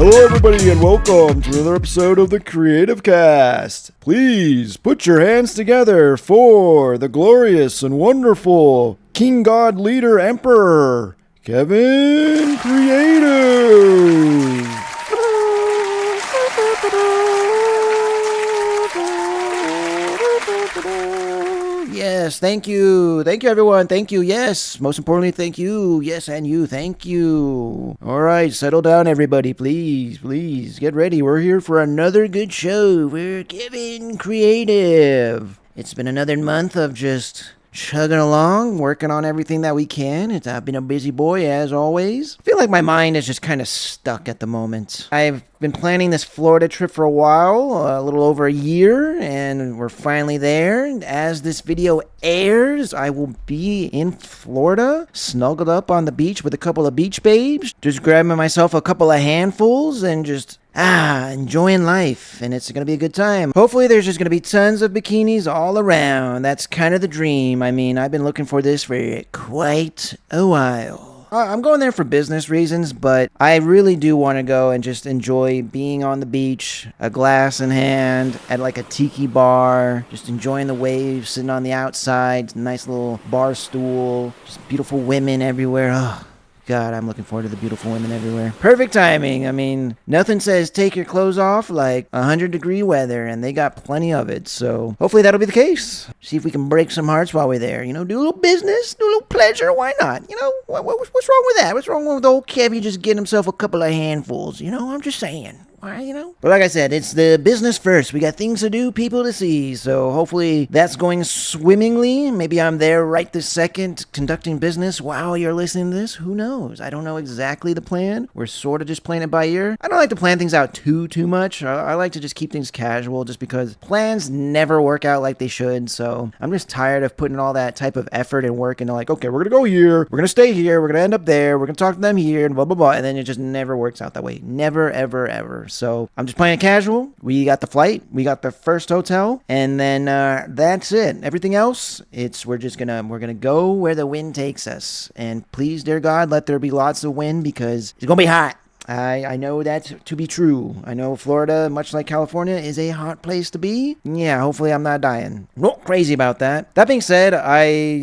Hello everybody and welcome to another episode of the Creative Cast. Please put your hands together for the glorious and wonderful King God Leader Emperor, Kevin Creative. Yes, thank you. Thank you, everyone. Thank you. Yes. Most importantly, thank you. Yes, and you. Thank you. All right, settle down, everybody. Please. Get ready. We're here for another good show. We're Kevin Creative. It's been another month of just chugging along, working on everything that we can. I've been a busy boy, as always. I feel like my mind is just kind of stuck at the moment. I've been planning this Florida trip for a while, a little over a year, and we're finally there. As this video airs, I will be in Florida, snuggled up on the beach with a couple of beach babes, just grabbing myself a couple of handfuls and just enjoying life, and it's gonna be a good time. Hopefully there's just gonna be tons of bikinis all around. That's kind of the dream. I mean, I've been looking for this for quite a while. I'm going there for business reasons, but I really do want to go and just enjoy being on the beach, a glass in hand, at like a tiki bar, just enjoying the waves, sitting on the outside, nice little bar stool, just beautiful women everywhere. Oh, God, I'm looking forward to the beautiful women everywhere. Perfect timing. I mean, nothing says take your clothes off like 100-degree weather, and they got plenty of it. So hopefully that'll be the case. See if we can break some hearts while we're there. You know, do a little business, do a little pleasure. Why not? You know, what's wrong with that? What's wrong with old Kevy just getting himself a couple of handfuls? You know, I'm just saying. You know? But like I said, it's the business first. We got things to do, people to see. So hopefully that's going swimmingly. Maybe I'm there right this second conducting business while you're listening to this. Who knows? I don't know exactly the plan. We're sort of just playing it by ear. I don't like to plan things out too much. I like to just keep things casual just because plans never work out like they should. So I'm just tired of putting all that type of effort and work into like, okay, we're going to go here. We're going to stay here. We're going to end up there. We're going to talk to them here and blah, blah, blah. And then it just never works out that way. Never, ever, ever. So I'm just playing it casual. We got the flight, we got the first hotel, and then that's it. Everything else, we're gonna go where the wind takes us. And please, dear God, let there be lots of wind because it's gonna be hot. I know that to be true. I know Florida, much like California, is a hot place to be. Yeah, hopefully I'm not dying. Not crazy about that. That being said,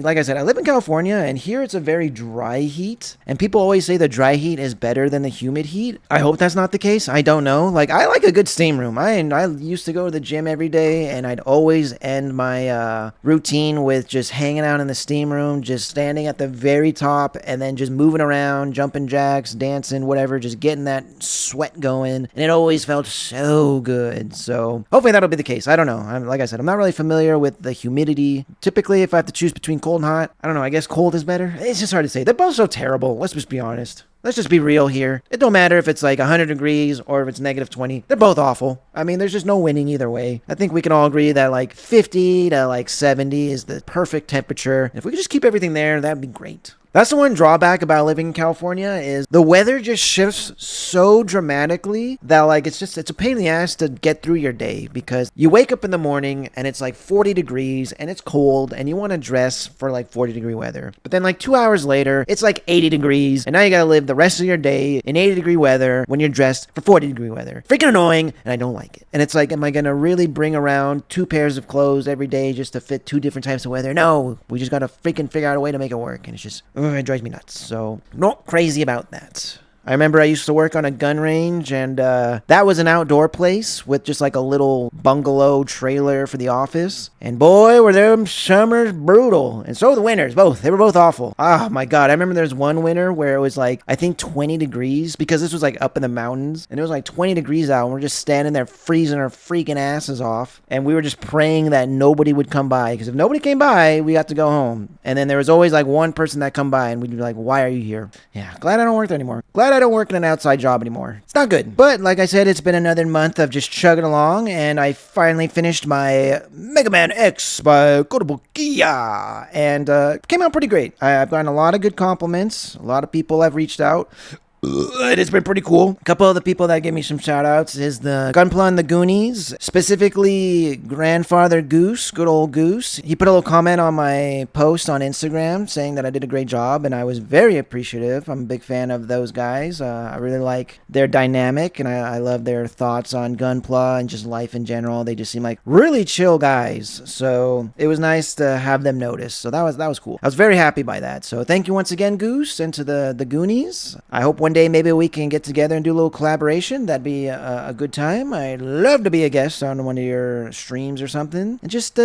like I said, I live in California, and here it's a very dry heat. And people always say the dry heat is better than the humid heat. I hope that's not the case. I don't know. Like, I like a good steam room. I used to go to the gym every day, and I'd always end my routine with just hanging out in the steam room, just standing at the very top, and then just moving around, jumping jacks, dancing, whatever, just getting that sweat going, and it always felt so good. So hopefully that'll be the case. I don't know. Like I said, I'm not really familiar with the humidity. Typically, if I have to choose between cold and hot, I don't know. I guess cold is better. It's just hard to say. They're both so terrible. Let's just be honest. Let's just be real here. It don't matter if it's like 100 degrees or if it's negative 20. They're both awful. I mean, there's just no winning either way. I think we can all agree that like 50 to like 70 is the perfect temperature. If we could just keep everything there, that'd be great. That's the one drawback about living in California is the weather just shifts so dramatically that like it's a pain in the ass to get through your day because you wake up in the morning and it's like 40 degrees and it's cold and you want to dress for like 40-degree weather. But then like 2 hours later, it's like 80 degrees and now you gotta live the rest of your day in 80-degree weather when you're dressed for 40-degree weather. Freaking annoying, and I don't like it. And it's like, am I gonna really bring around 2 pairs of clothes every day just to fit 2 different types of weather? No, we just gotta freaking figure out a way to make it work, and it's just it drives me nuts. So not crazy about that. I remember I used to work on a gun range, and that was an outdoor place with just like a little bungalow trailer for the office. And boy, were them summers brutal. And so were the winters, both. They were both awful. Oh my God. I remember there's one winter where it was like, I think 20 degrees because this was like up in the mountains. And it was like 20 degrees out. And we're just standing there freezing our freaking asses off. And we were just praying that nobody would come by. Because if nobody came by, we got to go home. And then there was always like one person that come by and we'd be like, why are you here? Yeah, glad I don't work there anymore. Glad I don't work in an outside job anymore. It's not good. But like I said, it's been another month of just chugging along, and I finally finished my Mega Man X by Kotobukiya, and came out pretty great. I've gotten a lot of good compliments. A lot of people have reached out It's been pretty cool. A couple of the people that gave me some shout outs is the Gunpla and the Goonies, specifically Grandfather Goose, good old Goose. He put a little comment on my post on Instagram saying that I did a great job, and I was very appreciative. I'm a big fan of those guys. I really like their dynamic, and I love their thoughts on Gunpla and just life in general. They just seem like really chill guys, so it was nice to have them notice. So that was cool. I was very happy by that. So thank you once again, Goose, and to the Goonies. I hope one day maybe we can get together and do a little collaboration. That'd be a good time. I'd love to be a guest on one of your streams or something, and just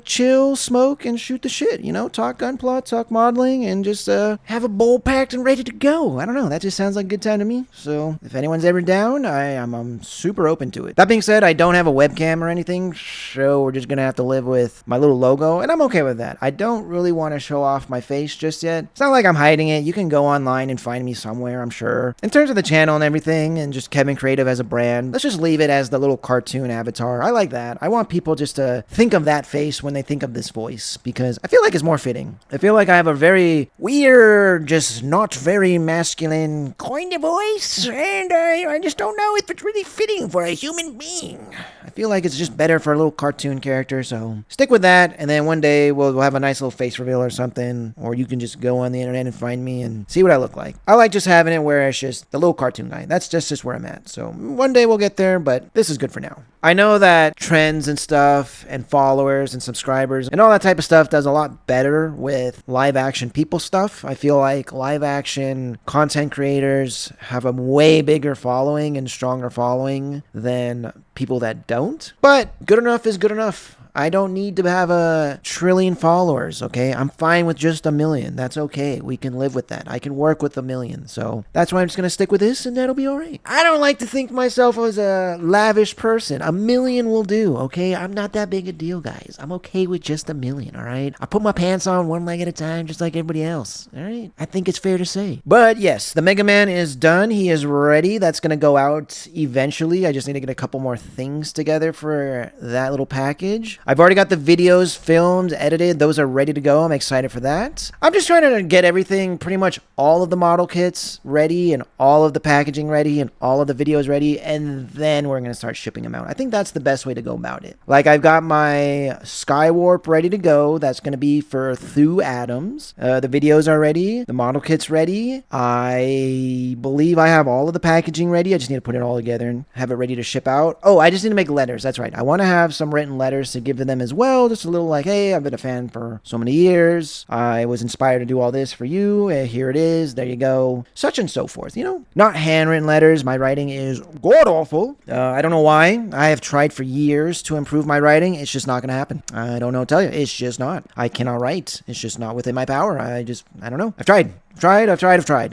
chill, smoke, and shoot the shit. Talk Gunpla, talk modeling, and just have a bowl packed and ready to go. I don't know. That just sounds like a good time to me. So if anyone's ever down, I'm super open to it. That being said, I don't have a webcam or anything, so we're just gonna have to live with my little logo, and I'm okay with that. I don't really want to show off my face just yet. It's not like I'm hiding it. You can go online and find me somewhere, I'm sure. In terms of the channel and everything, and just Kevin Kreative as a brand, let's just leave it as the little cartoon avatar. I like that. I want people just to think of that face when they think of this voice, because I feel like it's more fitting. I feel like I have a very weird, just not very masculine kind of voice, and I just don't know if it's really fitting for a human being. I feel like it's just better for a little cartoon character, so stick with that, and then one day we'll have a nice little face reveal or something, or you can just go on the internet and find me and see what I look like. I like just having it where it's just the little cartoon guy. That's just where I'm at. So one day we'll get there, but this is good for now. I know that trends and stuff and followers and subscribers and all that type of stuff does a lot better with live action people stuff. I feel like live action content creators have a way bigger following and stronger following than people that don't. But good enough is good enough. I don't need to have 1 trillion followers, okay? I'm fine with just 1 million. That's okay. We can live with that. I can work with 1 million. So that's why I'm just going to stick with this, and that'll be all right. I don't like to think myself as a lavish person. 1 million will do, okay? I'm not that big a deal, guys. I'm okay with just 1 million, all right? I put my pants on one leg at a time, just like everybody else, all right? I think it's fair to say. But yes, the Mega Man is done. He is ready. That's going to go out eventually. I just need to get a couple more things together for that little package. I've already got the videos filmed, edited. Those are ready to go. I'm excited for that. I'm just trying to get everything, pretty much all of the model kits ready and all of the packaging ready and all of the videos ready, and then we're going to start shipping them out. I think that's the best way to go about it. Like, I've got my Skywarp ready to go. That's going to be for Thu Adams. The videos are ready. The model kit's ready. I believe I have all of the packaging ready. I just need to put it all together and have it ready to ship out. Oh, I just need to make letters. That's right. I want to have some written letters to give to them as well. Just a little like, hey, I've been a fan for so many years. I was inspired to do all this for you. Here it is. There you go. Such and so forth. Not handwritten letters. My writing is god awful. I don't know why. I have tried for years to improve my writing. It's just not going to happen. I don't know what to tell you. It's just not. I cannot write. It's just not within my power. I don't know. I've tried.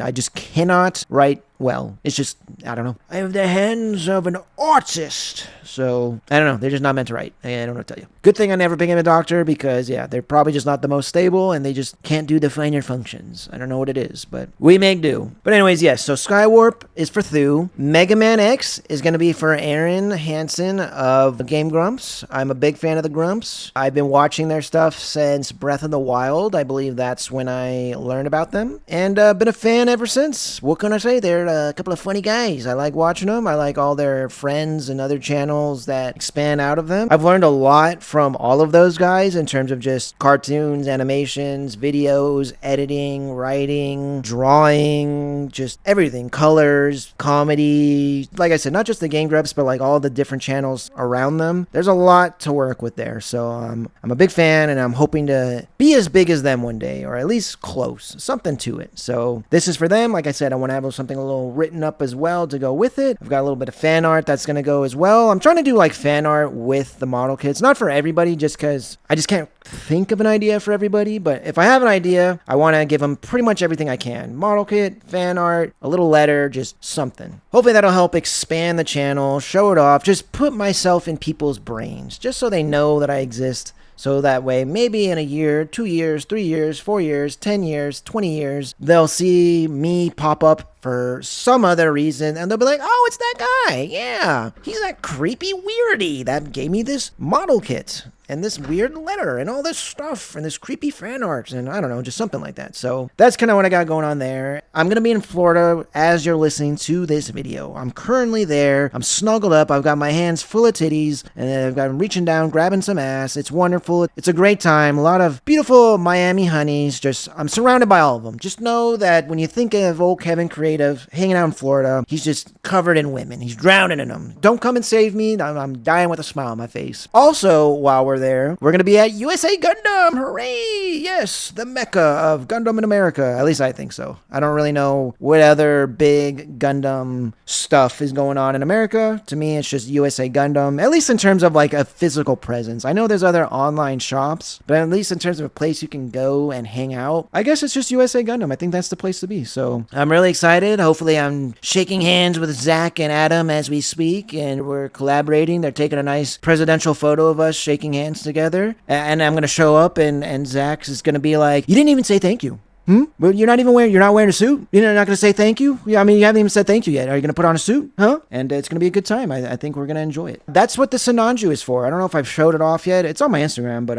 I just cannot write well. It's just, I don't know. I have the hands of an artist. So, I don't know. They're just not meant to write. I don't know what to tell you. Good thing I never became a doctor because, yeah, they're probably just not the most stable and they just can't do the finer functions. I don't know what it is, but we make do. But anyways, yes. So, Skywarp is for Thu. Mega Man X is going to be for Aaron Hansen of Game Grumps. I'm a big fan of the Grumps. I've been watching their stuff since Breath of the Wild. I believe that's when I learned about them. And been a fan ever since. What can I say? They're a couple of funny guys. I like watching them. I like all their friends and other channels that expand out of them. I've learned a lot from all of those guys in terms of just cartoons, animations, videos, editing, writing, drawing, just everything. Colors, comedy. Like I said, not just the Game Grumps, but like all the different channels around them. There's a lot to work with there. So I'm a big fan and I'm hoping to be as big as them one day, or at least close. Something to it. So this is for them. Like I said, I want to have something a little written up as well to go with it. I've got a little bit of fan art that's going to go as well. I'm trying to do like fan art with the model kits. Not for everybody, just because I just can't think of an idea for everybody. But if I have an idea, I want to give them pretty much everything I can. Model kit, fan art, a little letter, just something. Hopefully that'll help expand the channel, show it off, just put myself in people's brains, just so they know that I exist. So that way, maybe in a year, 2 years, 3 years, 4 years, 10 years, 20 years, they'll see me pop up for some other reason, and they'll be like, oh, it's that guy. Yeah, he's that creepy weirdy that gave me this model kit. and this weird letter and all this stuff and this creepy fan art and I don't know, just something like that. So that's kind of what I got going on there. I'm going to be in Florida as you're listening to this video. I'm currently there. I'm snuggled up. I've got my hands full of titties and I've got reaching down, grabbing some ass. It's wonderful. It's a great time. A lot of beautiful Miami honeys. I'm surrounded by all of them. Just know that when you think of old Kevin Kreative hanging out in Florida, he's just covered in women. He's drowning in them. Don't come and save me. I'm dying with a smile on my face. Also, while we're there, we're going to be at USA Gundam. Hooray! Yes, the mecca of Gundam in America. At least I think so. I don't really know what other big Gundam stuff is going on in America. To me, it's just USA Gundam, at least in terms of like a physical presence. I know there's other online shops, but at least in terms of a place you can go and hang out, I guess it's just USA Gundam. I think that's the place to be. So I'm really excited. Hopefully I'm shaking hands with Zach and Adam as we speak, and we're collaborating. They're taking a nice presidential photo of us shaking hands together, and I'm going to show up and Zach is going to be like, you didn't even say thank you. But you're not wearing a suit? You're not going to say thank you? Yeah, I mean, you haven't even said thank you yet. Are you going to put on a suit? Huh? And it's going to be a good time. I think we're going to enjoy it. That's what the Sinanju is for. I don't know if I've showed it off yet. It's on my Instagram, but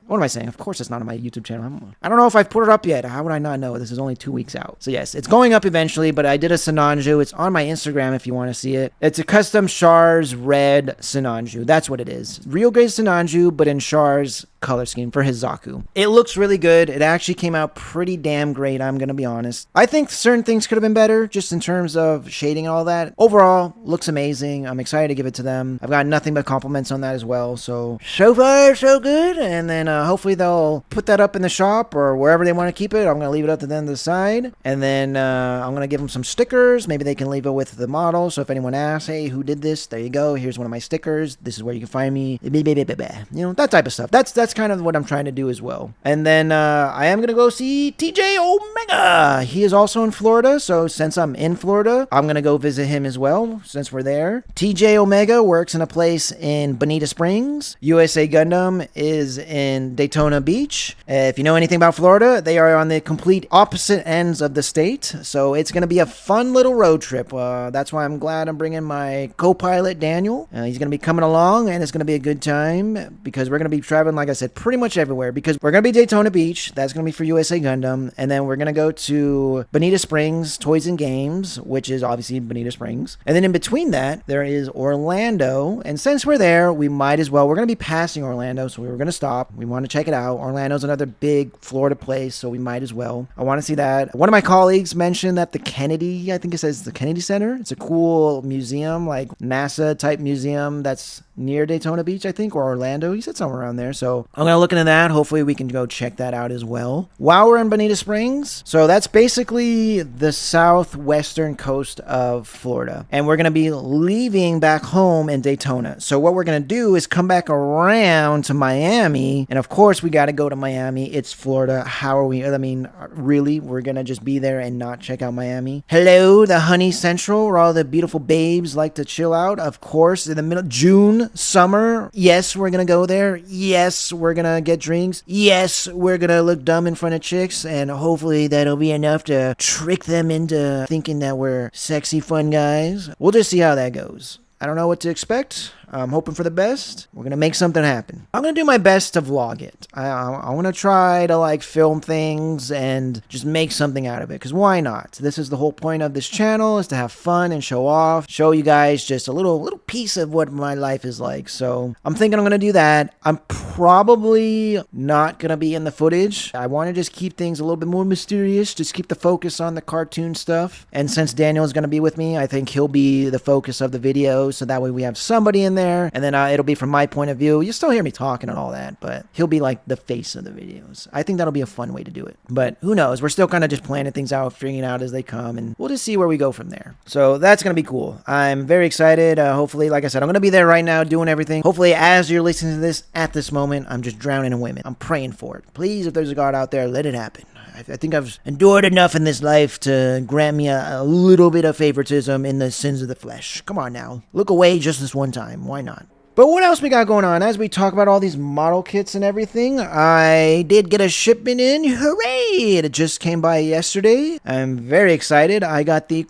what am I saying? Of course it's not on my YouTube channel. I don't know if I've put it up yet. How would I not know? This is only 2 weeks out. So yes, it's going up eventually, but I did a Sinanju. It's on my Instagram if you want to see it. It's a custom Char's red Sinanju. That's what it is. Real grade Sinanju, but in Char's color scheme for his Zaku. It looks really good. It actually came out pretty damn great, I'm going to be honest. I think certain things could have been better, just in terms of shading and all that. Overall, looks amazing. I'm excited to give it to them. I've got nothing but compliments on that as well. So far, so good. And then hopefully they'll put that up in the shop or wherever they want to keep it. I'm going to leave it up to them to decide. And then I'm going to give them some stickers. Maybe they can leave it with the model. So if anyone asks, hey, who did this? There you go. Here's one of my stickers. This is where you can find me. You know, that type of stuff. That's kind of what I'm trying to do as well. And then I am going to go see TJ Omega. He is also in Florida. So since I'm in Florida, I'm going to go visit him as well since we're there. TJ Omega works in a place in Bonita Springs. USA Gundam is in Daytona Beach. If you know anything about Florida, they are on the complete opposite ends of the state. So it's going to be a fun little road trip. That's why I'm glad I'm bringing my co-pilot, Daniel. He's going to be coming along and it's going to be a good time because we're going to be traveling, like I said, pretty much everywhere because we're going to be Daytona Beach. That's going to be for USA Gundam. And then we're going to go to Bonita Springs Toys and Games, which is obviously Bonita Springs. And then in between that, there is Orlando. And since we're there, we might as well. We're going to be passing Orlando, so we were going to stop. We want to check it out. Orlando's another big Florida place, so we might as well. I want to see that. One of my colleagues mentioned that the Kennedy, I think it says the Kennedy Center. It's a cool museum, like NASA type museum that's near Daytona Beach, I think, or Orlando. He said somewhere around there. So I'm going to look into that. Hopefully we can go check that out as well. While we're in Bonita Springs, so that's basically the southwestern coast of Florida. And we're going to be leaving back home in Daytona. So what we're going to do is come back around to Miami. And of course, we got to go to Miami. It's Florida. How are we? I mean, really? We're going to just be there and not check out Miami? Hello, the Honey Central, where all the beautiful babes like to chill out. Of course, in the middle of June, summer. Yes, we're going to go there. Yes, we're going to get drinks. Yes, we're going to look dumb in front of chicks. And hopefully that'll be enough to trick them into thinking that we're sexy, fun guys. We'll just see how that goes. I don't know what to expect. I'm hoping for the best. We're going to make something happen. I'm going to do my best to vlog it. I want to try to like film things and just make something out of it. Because why not? This is the whole point of this channel, is to have fun and show off. Show you guys just a little piece of what my life is like. So I'm thinking I'm going to do that. I'm probably not going to be in the footage. I want to just keep things a little bit more mysterious. Just keep the focus on the cartoon stuff. And since Daniel is going to be with me, I think he'll be the focus of the video. So that way we have somebody in there. And then it'll be from my point of view. You'll still hear me talking and all that, but he'll be like the face of the videos. I think that'll be a fun way to do it. But who knows? We're still kind of just planning things out, figuring it out as they come, and we'll just see where we go from there. So that's going to be cool. I'm very excited. Hopefully, like I said, I'm going to be there right now doing everything. Hopefully, as you're listening to this at this moment, I'm just drowning in women. I'm praying for it. Please, if there's a God out there, let it happen. I think I've endured enough in this life to grant me a little bit of favoritism in the sins of the flesh. Come on now. Look away just this one time. Why not? But what else we got going on? As we talk about all these model kits and everything, I did get a shipment in. Hooray! It just came by yesterday. I'm very excited. I got the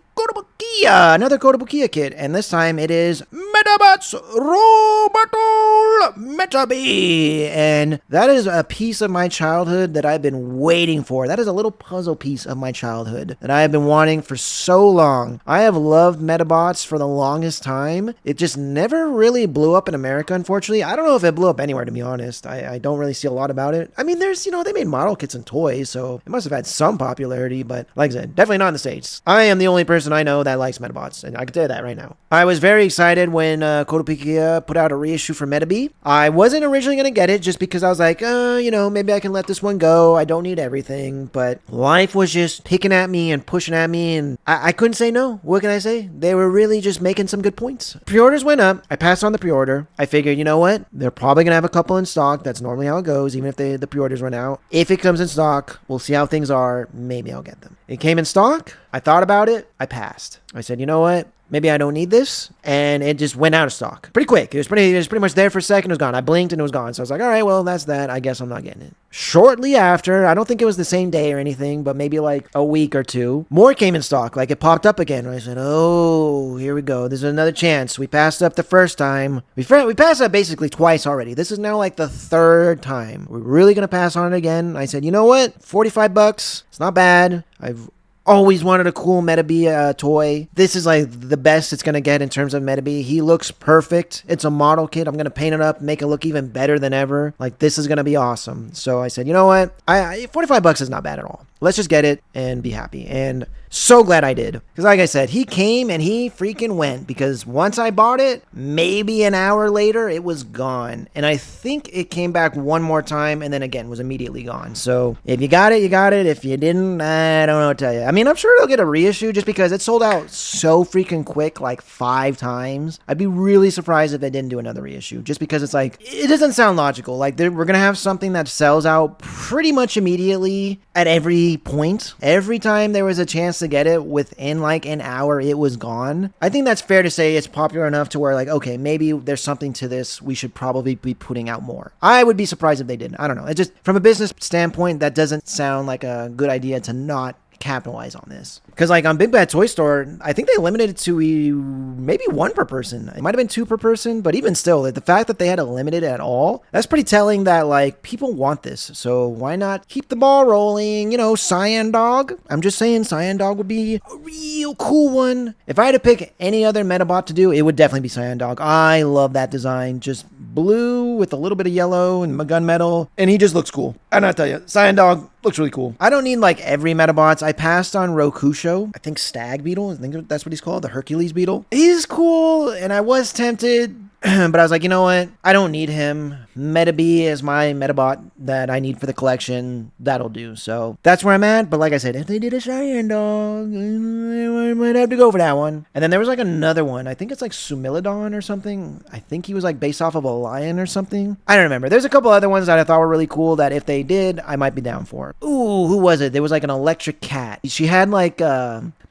Another Kotobukiya kit, and this time it is Medabots Robatol Metabi, and that is a piece of my childhood that I've been waiting for. That is a little puzzle piece of my childhood that I have been wanting for so long. I have loved Medabots for the longest time. It just never really blew up in America, unfortunately. I don't know if it blew up anywhere, to be honest. I don't really see a lot about it. I mean, there's, they made model kits and toys, so it must have had some popularity, but like I said, definitely not in the States. I am the only person I know that likes Medabots, and I can tell you that right now. I was very excited when Kotobukiya put out a reissue for Metabi. I wasn't originally going to get it just because I was like, maybe I can let this one go. I don't need everything, but life was just picking at me and pushing at me, and I couldn't say no. What can I say? They were really just making some good points. Pre-orders went up. I passed on the pre-order. I figured, you know what? They're probably going to have a couple in stock. That's normally how it goes, even if the pre-orders run out. If it comes in stock, we'll see how things are. Maybe I'll get them. It came in stock. I thought about it. I passed. I said, you know what? Maybe I don't need this. And it just went out of stock pretty quick. It was pretty much there for a second. It was gone. I blinked and it was gone. So I was like, all right, well, that's that. I guess I'm not getting it. Shortly after, I don't think it was the same day or anything, but maybe like a week or two, more came in stock. Like it popped up again. I said, oh, here we go. There's another chance. We passed up the first time. We passed up basically twice already. This is now like the third time. We're really going to pass on it again. I said, you know what? $45. It's not bad. I've always wanted a cool Metabi toy. This is like the best it's going to get in terms of Metabi. He looks perfect. It's a model kit. I'm going to paint it up, make it look even better than ever. Like, this is going to be awesome. So I said, you know what? $45 is not bad at all. Let's just get it and be happy. And so glad I did. Because like I said, he came and he freaking went. Because once I bought it, maybe an hour later, it was gone. And I think it came back one more time and then again was immediately gone. So if you got it, you got it. If you didn't, I don't know what to tell you. I mean, I'm sure they'll get a reissue just because it sold out so freaking quick, like 5 times. I'd be really surprised if they didn't do another reissue. Just because it's like, it doesn't sound logical. Like, we're going to have something that sells out pretty much immediately at every point. Every time there was a chance to get it, within like an hour, it was gone. I think that's fair to say it's popular enough to where like, okay, maybe there's something to this. We should probably be putting out more. I would be surprised if they didn't. I don't know. It just, from a business standpoint, that doesn't sound like a good idea to not capitalize on this. Because like on Big Bad Toy Store, I think they limited it to maybe 1 per person. It might have been 2 per person, but even still, the fact that they had to limit it at all, that's pretty telling that like people want this. So why not keep the ball rolling? Cyan Dog. I'm just saying Cyan Dog would be a real cool one. If I had to pick any other Metabot to do, it would definitely be Cyan Dog. I love that design. Just blue with a little bit of yellow and gunmetal, and he just looks cool. And I tell you, Cyan Dog looks really cool. I don't need like every Metabots. I passed on Rokusho. I think Stag Beetle. I think that's what he's called, the Hercules Beetle. He's cool, and I was tempted, but I was like, you know what? I don't need him. Metabi is my Metabot that I need for the collection. That'll do. So that's where I'm at. But like I said, if they did a Cyan Dog, I might have to go for that one. And then there was like another one. I think it's like Sumilodon or something. I think he was like based off of a lion or something. I don't remember. There's a couple other ones that I thought were really cool that if they did, I might be down for. Ooh, who was it? There was like an electric cat. She had like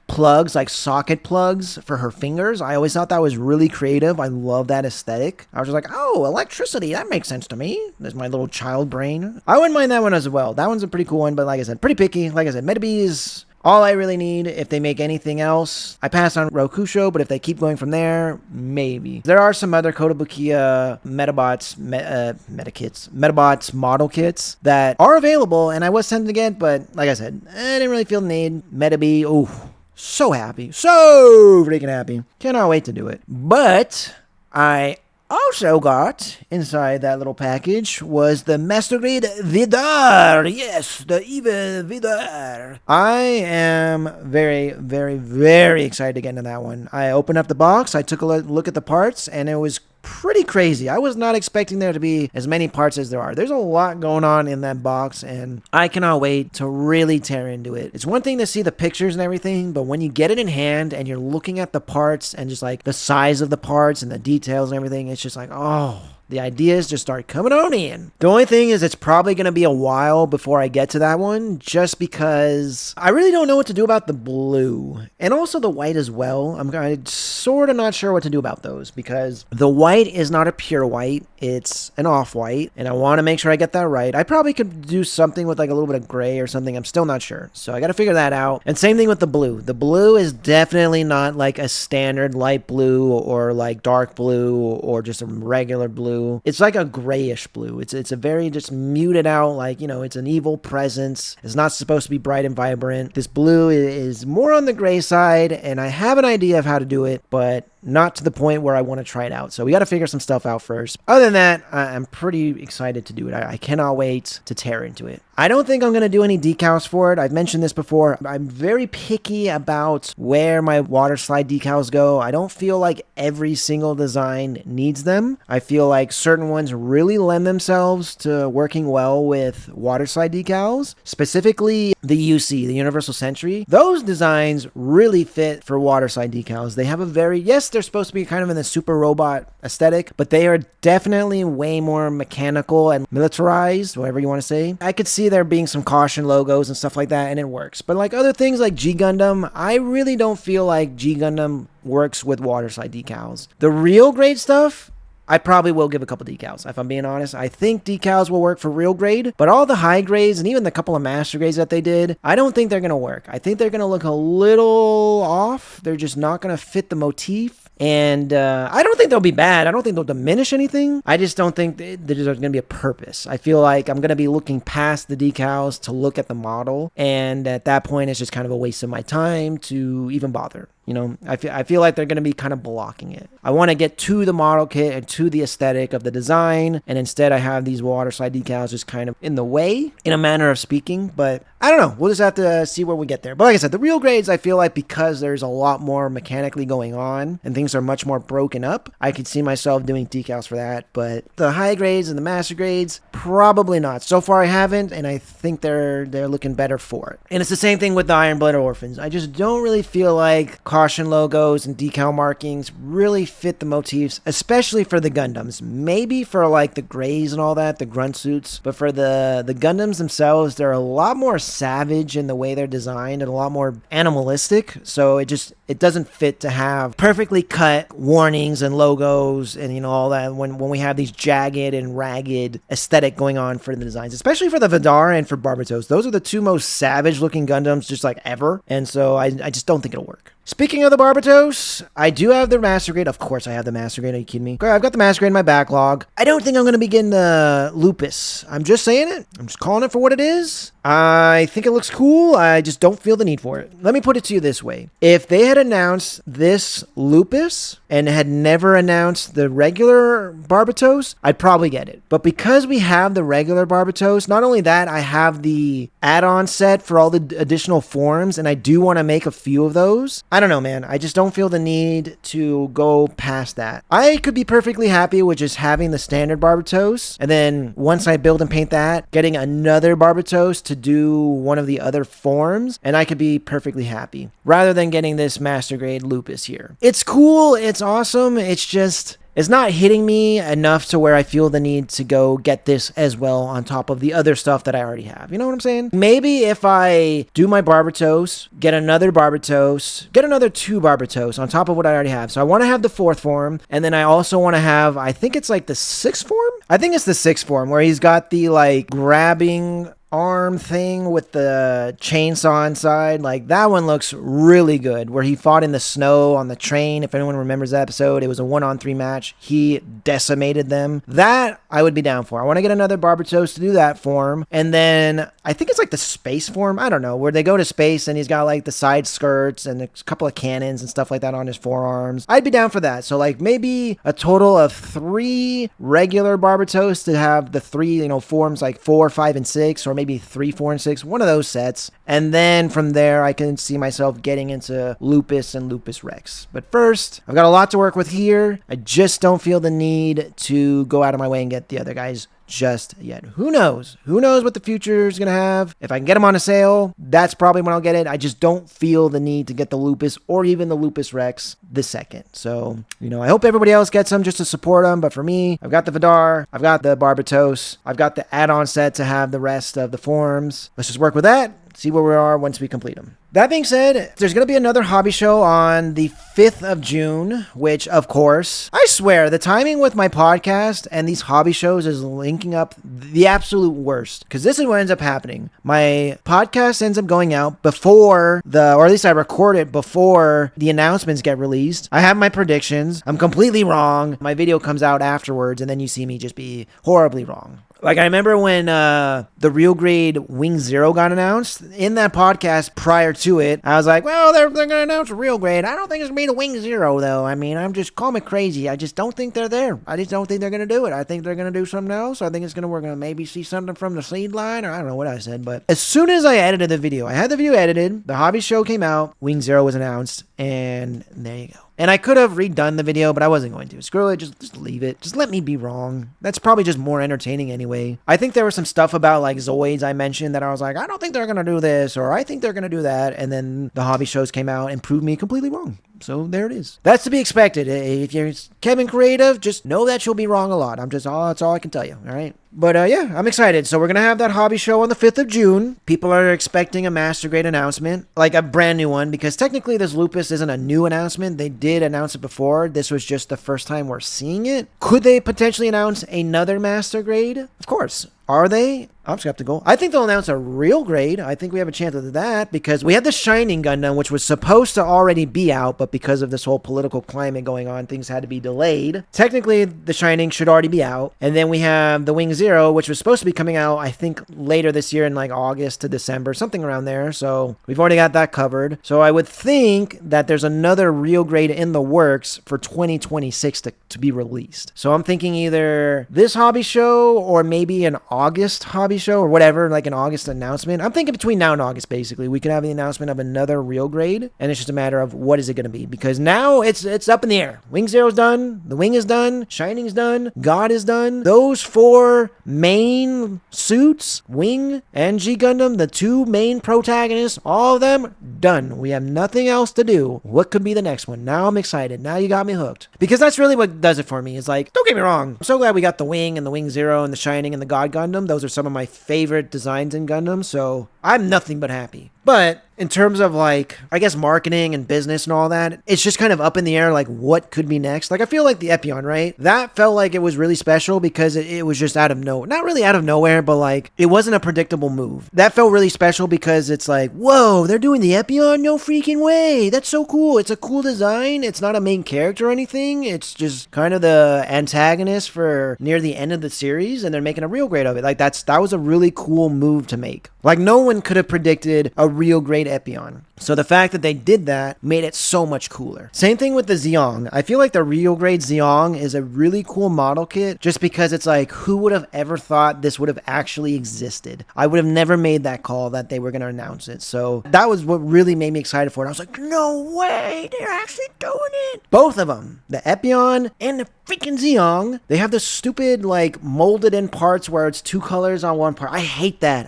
plugs, like socket plugs for her fingers. I always thought that was really creative. I love that aesthetic. I was just like, oh, electricity, that makes sense to me. There's my little child brain. I wouldn't mind that one as well. That one's a pretty cool one, but like I said, pretty picky. Like I said, Metabi is all I really need. If they make anything else, I pass on Rokusho, but if they keep going from there, maybe. There are some other Kotobukiya Metabots, Metabots model kits that are available, and I was tempted to get, but like I said, I didn't really feel the need. Metabi, ooh. So happy. So freaking happy. Cannot wait to do it. But I also got inside that little package was the Master Grade Vidar. Yes, the evil Vidar. I am very, very, very excited to get into that one. I opened up the box. I took a look at the parts, and it was pretty crazy. I was not expecting there to be as many parts as there are. There's a lot going on in that box, and I cannot wait to really tear into it. It's one thing to see the pictures and everything, but when you get it in hand and you're looking at the parts and just like the size of the parts and the details and everything, it's just like, oh, The ideas just start coming on in. The only thing is it's probably going to be a while before I get to that one, just because I really don't know what to do about the blue and also the white as well. I'm sort of not sure what to do about those because the white is not a pure white. It's an off-white, and I want to make sure I get that right. I probably could do something with like a little bit of gray or something. I'm still not sure. So I got to figure that out. And same thing with the blue. The blue is definitely not like a standard light blue or like dark blue or just a regular blue. It's like a grayish blue. It's a very just muted out, like, you know, it's an evil presence. It's not supposed to be bright and vibrant. This blue is more on the gray side, and I have an idea of how to do it, but not to the point where I want to try it out. So we got to figure some stuff out first. Other than that, I'm pretty excited to do it. I cannot wait to tear into it. I don't think I'm going to do any decals for it. I've mentioned this before. I'm very picky about where my water slide decals go. I don't feel like every single design needs them. I feel like certain ones really lend themselves to working well with water slide decals, specifically the UC, the Universal Century. Those designs really fit for water slide decals. They have a very, yes, they're supposed to be kind of in the super robot aesthetic, but they are definitely way more mechanical and militarized, whatever you want to say. I could see there being some caution logos and stuff like that, and it works. But like other things like G Gundam, I really don't feel like G Gundam works with water slide decals. The real great stuff, I probably will give a couple decals. If I'm being honest, I think decals will work for real grade, but all the high grades and even the couple of master grades that they did, I don't think they're going to work. I think they're going to look a little off. They're just not going to fit the motif. And I don't think they'll be bad. I don't think they'll diminish anything. I just don't think there's going to be a purpose. I feel like I'm going to be looking past the decals to look at the model. And at that point, it's just kind of a waste of my time to even bother. You know, I feel like they're going to be kind of blocking it. I want to get to the model kit and to the aesthetic of the design, and instead I have these water slide decals just kind of in the way, in a manner of speaking. But I don't know. We'll just have to see where we get there. But like I said, the real grades, I feel like because there's a lot more mechanically going on and things are much more broken up, I could see myself doing decals for that. But the high grades and the master grades, probably not. So far I haven't, and I think they're looking better for it. And it's the same thing with the Iron Blooded Orphans. I just don't really feel like caution logos and decal markings really fit the motifs, especially for the Gundams. Maybe for like the grays and all that, the grunt suits, but for the Gundams themselves, they're a lot more savage in the way they're designed and a lot more animalistic. So it doesn't fit to have perfectly cut warnings and logos and, you know, all that when we have these jagged and ragged aesthetic going on for the designs, especially for the Vidar and for Barbatos. Those are the two most savage looking Gundams just like ever. And so I just don't think it'll work. Speaking of the Barbatos, I do have the Master Grade. Of course I have the Master Grade. Are you kidding me? I've got the Master Grade in my backlog. I don't think I'm going to be getting the Lupus. I'm just saying it. I'm just calling it for what it is. I think it looks cool. I just don't feel the need for it. Let me put it to you this way. If they had announced this Lupus and had never announced the regular Barbatos, I'd probably get it. But because we have the regular Barbatos, not only that, I have the add-on set for all the additional forms, and I do want to make a few of those. I don't know, man. I just don't feel the need to go past that. I could be perfectly happy with just having the standard Barbatos, and then once I build and paint that, getting another Barbatos to do one of the other forms, and I could be perfectly happy, rather than getting this Master Grade Lupus here. It's cool, it's awesome, it's just... it's not hitting me enough to where I feel the need to go get this as well on top of the other stuff that I already have. You know what I'm saying? Maybe if I do my Barbatos, get another Barbatos, get another 2 Barbatos on top of what I already have. So I want to have the 4th form, and then I also want to have, I think it's like the 6th form? I think it's the 6th form where he's got the like grabbing arm thing with the chainsaw inside. Like that one looks really good, where he fought in the snow on the train. If anyone remembers that episode, it was a 1-on-3 match. He decimated them. That I would be down for. I want to get another Barbatos to do that form. And then I think it's like the space form, I don't know, where they go to space and he's got like the side skirts and a couple of cannons and stuff like that on his forearms. I'd be down for that. So like maybe a total of 3 regular Barbatos to have the 3, you know, forms like 4, 5, and 6, or maybe 3, 4, and 6, one of those sets. And then from there, I can see myself getting into Lupus and Lupus Rex. But first, I've got a lot to work with here. I just don't feel the need to go out of my way and get the other guys just yet. Who knows? Who knows what the future is going to have? If I can get them on a sale, that's probably when I'll get it. I just don't feel the need to get the Lupus or even the Lupus Rex the second. So, I hope everybody else gets them just to support them. But for me, I've got the Vidar, I've got the Barbatos, I've got the add-on set to have the rest of the forms. Let's just work with that. See where we are once we complete them. That being said, there's going to be another hobby show on the 5th of June, which, of course, I swear, the timing with my podcast and these hobby shows is linking up the absolute worst. Because this is what ends up happening. My podcast ends up going out before or at least I record it before the announcements get released. I have my predictions. I'm completely wrong. My video comes out afterwards, and then you see me just be horribly wrong. Like, I remember when the Real Grade Wing Zero got announced. In that podcast prior to it, I was like, well, they're going to announce a Real Grade. I don't think it's going to be the Wing Zero, though. I mean, I'm just, call me crazy. I just don't think they're there. I just don't think they're going to do it. I think they're going to do something else. I think it's going to, we're going to maybe see something from the seed line, or I don't know what I said. But as soon as I edited the video, I had the video edited, the hobby show came out, Wing Zero was announced, and there you go. And I could have redone the video, but I wasn't going to. Screw it, just leave it. Just let me be wrong. That's probably just more entertaining anyway. I think there was some stuff about like Zoids I mentioned that I was like, I don't think they're going to do this, or I think they're going to do that. And then the hobby shows came out and proved me completely wrong. So there it is. That's to be expected. If you're Kevin Kreative, just know that you'll be wrong a lot. That's all I can tell you. All right. But yeah, I'm excited. So we're going to have that hobby show on the 5th of June. People are expecting a Master Grade announcement, like a brand new one, because technically this Lupus isn't a new announcement. They did announce it before. This was just the first time we're seeing it. Could they potentially announce another Master Grade? Of course. Are they? I'm skeptical. I think they'll announce a Real Grade. I think we have a chance of that because we had the Shining Gundam, which was supposed to already be out, but because of this whole political climate going on, things had to be delayed. Technically, the Shining should already be out. And then we have the Wing Zero, which was supposed to be coming out, I think, later this year in like August to December, something around there. So we've already got that covered. So I would think that there's another Real Grade in the works for 2026 to be released. So I'm thinking either this hobby show or maybe an August hobby show or whatever, like an August announcement. I'm thinking between now and August, basically, we could have the announcement of another Real Grade, and it's just a matter of what is it going to be, because now it's up in the air. Wing Zero's done, the Wing is done, Shining's done, God is done. Those 4 main suits, Wing and G Gundam, the 2 main protagonists, all of them done. We have nothing else to do. What could be the next one? Now I'm excited. Now you got me hooked, because that's really what does it for me. It's like, don't get me wrong, I'm so glad we got the Wing and the Wing Zero and the Shining and the God Gundam. Those are some of my favorite designs in Gundam, so I'm nothing but happy. But in terms of like, I guess marketing and business and all that, it's just kind of up in the air, like what could be next. Like I feel like the Epion, right? That felt like it was really special because it was just out of nowhere. Not really out of nowhere, but like it wasn't a predictable move. That felt really special because it's like, whoa, they're doing the Epion? No freaking way. That's so cool. It's a cool design. It's not a main character or anything. It's just kind of the antagonist for near the end of the series, and they're making a Real Grade of it. Like that was a really cool move to make. Like no one could have predicted a Real Grade Epion. So the fact that they did that made it so much cooler. Same thing with the Zeong. I feel like the Real Grade Zeong is a really cool model kit just because it's like, who would have ever thought this would have actually existed? I would have never made that call that they were going to announce it. So that was what really made me excited for it. I was like, no way, they're actually doing it. Both of them, the Epion and the freaking Zeong, they have this stupid like molded in parts where it's 2 colors on one part. I hate that.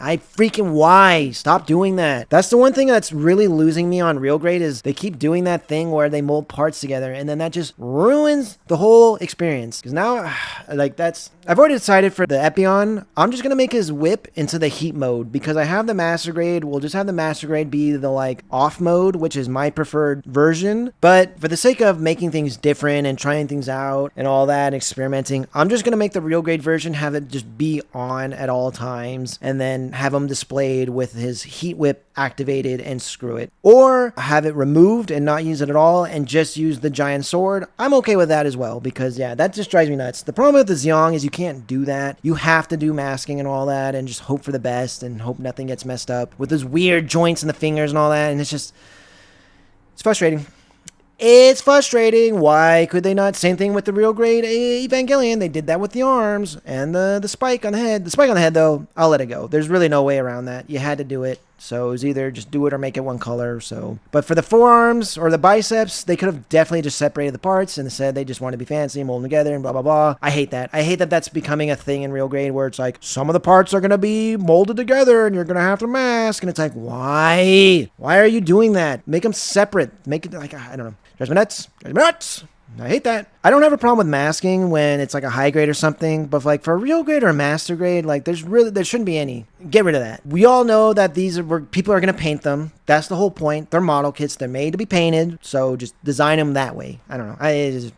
Why? Stop doing that. That's the one thing that's really losing me on Real Grade is they keep doing that thing where they mold parts together and then that just ruins the whole experience. Because now, like I've already decided for the Epion, I'm just going to make his whip into the heat mode because I have the Master Grade. We'll just have the Master Grade be the like off mode, which is my preferred version. But for the sake of making things different and trying things out and all that, and experimenting, I'm just going to make the Real Grade version, have it just be on at all times and then have him displayed with his heat whip activated and screw it. Or have it removed and not use it at all and just use the giant sword. I'm okay with that as well because yeah, that just drives me nuts. The problem with the Zeong is you can't do that. You have to do masking and all that and just hope for the best and hope nothing gets messed up with those weird joints in the fingers and all that, and it's frustrating. It's frustrating. Why could they not? Same thing with the Real Grade Evangelion. They did that with the arms and the spike on the head. The spike on the head, though, I'll let it go. There's really no way around that. You had to do it. So it was either just do it or make it one color. So, but for the forearms or the biceps, they could have definitely just separated the parts and said they just want to be fancy and mold them together and blah, blah, blah. I hate that. I hate that that's becoming a thing in real grade where it's like some of the parts are going to be molded together and you're going to have to mask. And it's like, why? Why are you doing that? Make them separate. Make it like, I don't know. There's my nuts. There's my nuts. I hate that. I don't have a problem with masking when it's like a high grade or something, but like for a real grade or a master grade, like there shouldn't be any. Get rid of that. We all know that these are where people are going to paint them. That's the whole point. They're model kits. They're made to be painted. So just design them that way. I don't know. It just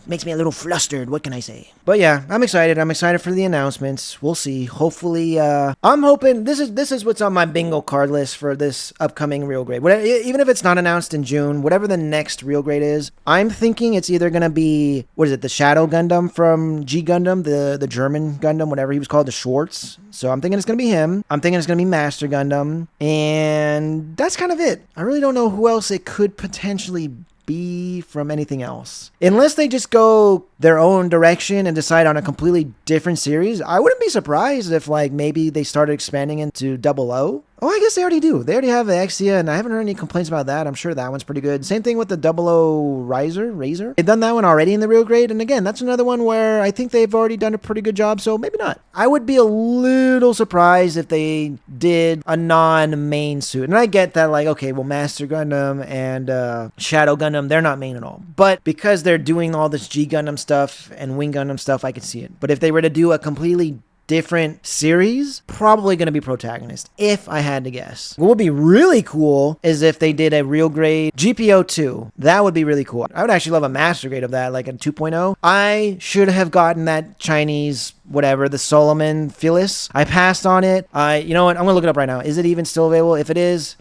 makes me a little flustered. What can I say? But yeah, I'm excited. I'm excited for the announcements. We'll see. Hopefully, I'm hoping this is what's on my bingo card list for this upcoming real grade. Whatever, even if it's not announced in June, whatever the next real grade is, I'm thinking it's either going to be, what is it, the Shadow Gundam from G Gundam, the German Gundam, whatever he was called, the Schwartz. So I'm thinking it's going to be him. I'm thinking it's going to be Master Gundam. And that's kind of it. I really don't know who else it could potentially be from anything else. Unless they just go their own direction and decide on a completely different series, I wouldn't be surprised if like maybe they started expanding into 00. Oh, I guess they already do. They already have the Exia, and I haven't heard any complaints about that. I'm sure that one's pretty good. Same thing with the 00 Razor. They've done that one already in the real grade, and again, that's another one where I think they've already done a pretty good job, so maybe not. I would be a little surprised if they did a non-main suit. And I get that, like, okay, well, Master Gundam and Shadow Gundam, they're not main at all. But because they're doing all this G Gundam stuff and Wing Gundam stuff, I could see it. But if they were to do a completely different series, probably going to be protagonist, if I had to guess. What would be really cool is if they did a real grade GPO2. That would be really cool. I would actually love a master grade of that, like a 2.0. I should have gotten that Chinese whatever, the Solomon Phyllis. I passed on it. You know what? I'm going to look it up right now. Is it even still available? If it is,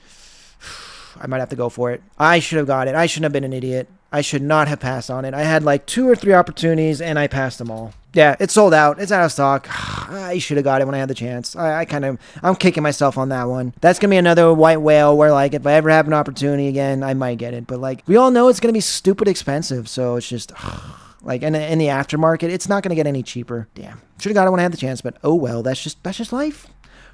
I might have to go for it. I should have got it. I shouldn't have been an idiot. I should not have passed on it. I had like 2 or 3 opportunities and I passed them all. Yeah, it's sold out. It's out of stock. I should have got it when I had the chance. I'm kicking myself on that one. That's going to be another white whale where, like, if I ever have an opportunity again, I might get it. But, like, we all know it's going to be stupid expensive. So it's just, like, in the aftermarket, it's not going to get any cheaper. Damn. Should have got it when I had the chance. But, oh, well, that's just life.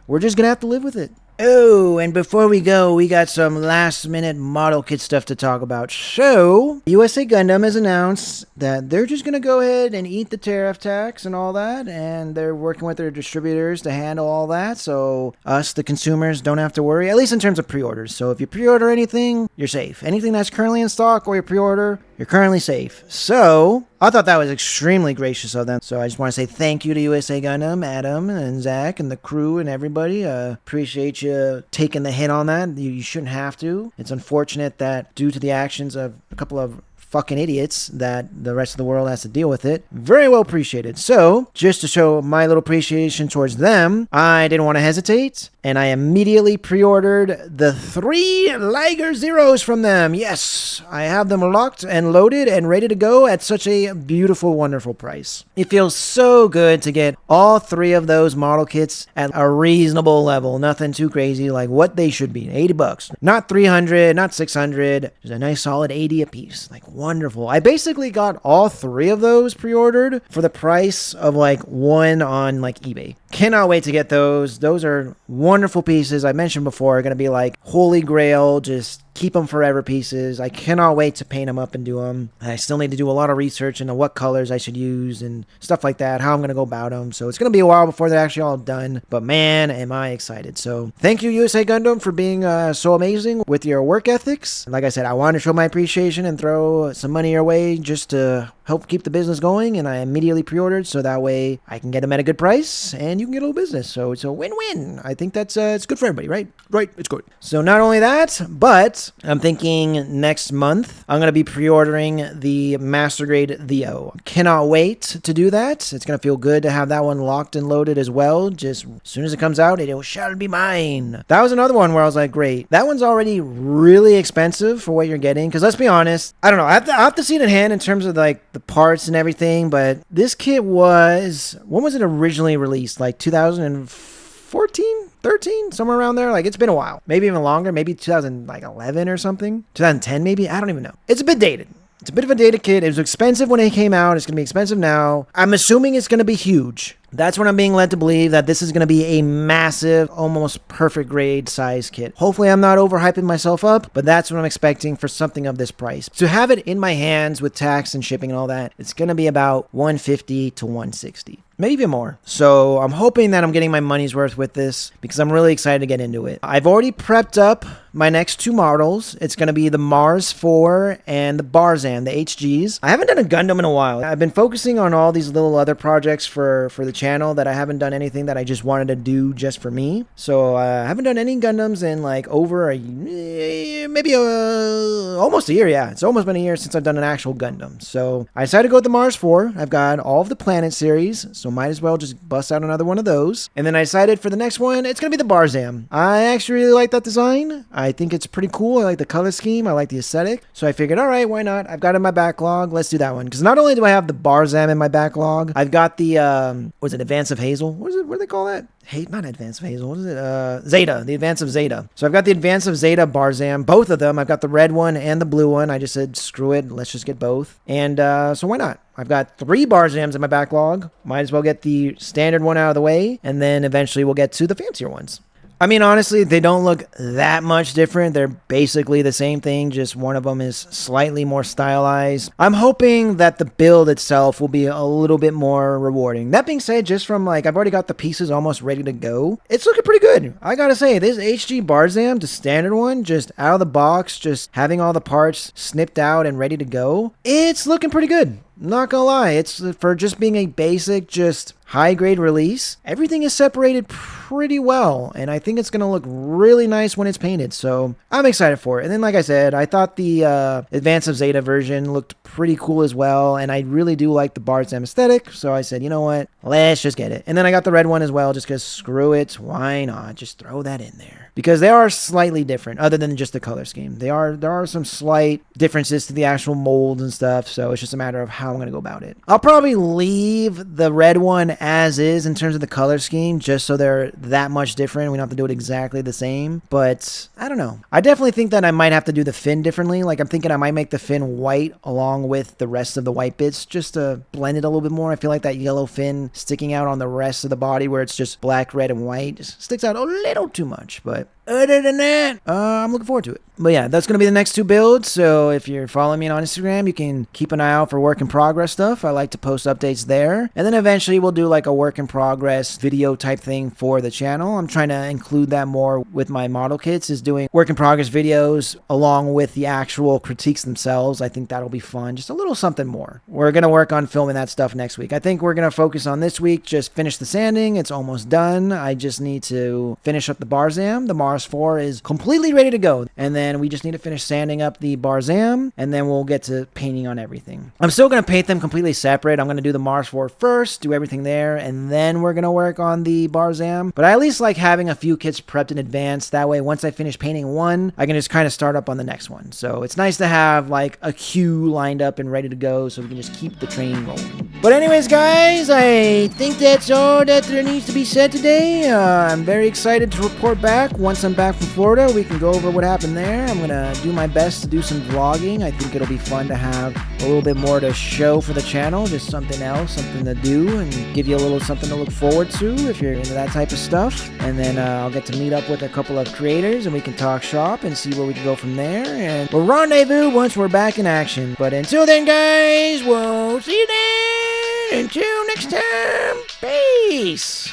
We're just going to have to live with it. Oh, and before we go, we got some last-minute model kit stuff to talk about. So, USA Gundam has announced that they're just going to go ahead and eat the tariff tax and all that, and they're working with their distributors to handle all that, so us, the consumers, don't have to worry, at least in terms of pre-orders. So if you pre-order anything, you're safe. Anything that's currently in stock or you pre-order, you're currently safe. So, I thought that was extremely gracious of them. So I just want to say thank you to USA Gundam, Adam and Zach and the crew and everybody. Appreciate you taking the hit on that. You shouldn't have to. It's unfortunate that due to the actions of a couple of fucking idiots that the rest of the world has to deal with it. Very well appreciated. So, just to show my little appreciation towards them, I didn't want to hesitate, and I immediately pre-ordered the 3 Liger Zeros from them. Yes, I have them locked and loaded and ready to go at such a beautiful, wonderful price. It feels so good to get all 3 of those model kits at a reasonable level. Nothing too crazy, like what they should be. $80. Not $300, not $600. Just a nice solid 80 a piece. Like, wonderful. I basically got all 3 of those pre-ordered for the price of like one on like eBay. Cannot wait to get those. Those are wonderful pieces. I mentioned before, are going to be like holy grail, just keep them forever pieces. I cannot wait to paint them up and do them. I still need to do a lot of research into what colors I should use and stuff like that, how I'm going to go about them. So it's going to be a while before they're actually all done. But man, am I excited. So thank you, USA Gundam, for being so amazing with your work ethics. Like I said, I wanted to show my appreciation and throw some money your way just to help keep the business going. And I immediately pre-ordered so that way I can get them at a good price and you can get a little business. So it's a win-win. I think that's it's good for everybody, right? Right, it's good. So not only that, but I'm thinking next month I'm going to be pre-ordering the Master Grade Theo. Cannot wait to do that. It's going to feel good to have that one locked and loaded as well. Just as soon as it comes out, it shall be mine. That was another one where I was like, great. That one's already really expensive for what you're getting. Because let's be honest, I don't know. I have to see it in hand in terms of like the parts and everything. But this kit was, when was it originally released? Like 2014? 13, somewhere around there. Like, it's been a while, maybe even longer, maybe 2011 or something, 2010 maybe. I don't even know. It's a bit dated. It's a bit of a dated kit. It was expensive when it came out. It's going to be expensive now. I'm assuming it's going to be huge That's what I'm being led to believe, that this is going to be a massive, almost perfect grade size kit. Hopefully I'm not overhyping myself up, but that's what I'm expecting for something of this price. To have it in my hands with tax and shipping and all that, it's going to be about $150 to $160. Maybe even more. So I'm hoping that I'm getting my money's worth with this because I'm really excited to get into it. I've already prepped up my next two models. It's going to be the Mars 4 and the Barzan, the HGs. I haven't done a Gundam in a while. I've been focusing on all these little other projects for the channel that I haven't done anything that I just wanted to do just for me. So I haven't done any Gundams in like over almost a year. Yeah, it's almost been a year since I've done an actual Gundam. So I decided to go with the Mars 4. I've got all of the Planet series, so might as well just bust out another one of those. And then I decided for the next one, it's going to be the Barzan. I actually really like that design. I think it's pretty cool. I like the color scheme. I like the aesthetic. So I figured, all right, why not? I've got it in my backlog. Let's do that one. Because not only do I have the Barzan in my backlog, I've got the, was it Advance of Hazel? What do they call that? Not Advance of Hazel. What is it? Zeta. The Advance of Zeta. So I've got the Advance of Zeta Barzan. Both of them. I've got the red one and the blue one. I just said, screw it. Let's just get both. And so why not? I've got 3 Barzans in my backlog. Might as well get the standard one out of the way. And then eventually we'll get to the fancier ones. I mean, honestly, they don't look that much different. They're basically the same thing, just one of them is slightly more stylized. I'm hoping that the build itself will be a little bit more rewarding. That being said, just from like, I've already got the pieces almost ready to go. It's looking pretty good. I gotta say, this HG Barzan, the standard one, just out of the box, just having all the parts snipped out and ready to go. It's looking pretty good. Not gonna lie, it's for just being a basic, just high grade release. Everything is separated pretty well, and I think it's gonna look really nice when it's painted. So I'm excited for it. And then, like I said, I thought the Advance of Zeta version looked pretty cool as well, and I really do like the Barzan aesthetic. So I said, you know what? Let's just get it. And then I got the red one as well, just because screw it, why not? Just throw that in there because they are slightly different, other than just the color scheme. There are some slight differences to the actual mold and stuff. So it's just a matter of how I'm going to go about it. I'll probably leave the red one as is in terms of the color scheme, just so they're that much different. We don't have to do it exactly the same, but I don't know. I definitely think that I might have to do the fin differently. Like I'm thinking I might make the fin white along with the rest of the white bits just to blend it a little bit more. I feel like that yellow fin sticking out on the rest of the body where it's just black, red, and white just sticks out a little too much, but other than that, I'm looking forward to it. But yeah, that's going to be the next 2 builds. So if you're following me on Instagram, you can keep an eye out for work in progress stuff. I like to post updates there. And then eventually we'll do like a work in progress video type thing for the channel. I'm trying to include that more with my model kits, is doing work in progress videos along with the actual critiques themselves. I think that'll be fun. Just a little something more. We're going to work on filming that stuff next week. I think we're going to focus on this week, just finish the sanding. It's almost done. I just need to finish up the Barzan. The Mars 4 is completely ready to go. And then we just need to finish sanding up the Barzan, and then we'll get to painting on everything. I'm still going to paint them completely separate. I'm going to do the Mars 4 first, do everything there, and then we're going to work on the Barzan. But I at least like having a few kits prepped in advance. That way, once I finish painting one, I can just kind of start up on the next one. So it's nice to have like a queue lined up and ready to go so we can just keep the train rolling. But anyways, guys, I think that's all that there needs to be said today. I'm very excited to report back. Once I'm back from Florida, we can go over what happened there. I'm going to do my best to do some vlogging. I think it'll be fun to have a little bit more to show for the channel, just something else, something to do, and give you a little something to look forward to if you're into that type of stuff. And then I'll get to meet up with a couple of creators and we can talk shop and see where we can go from there. And we'll rendezvous once we're back in action. But until then, guys, we'll see you then. Until next time, peace.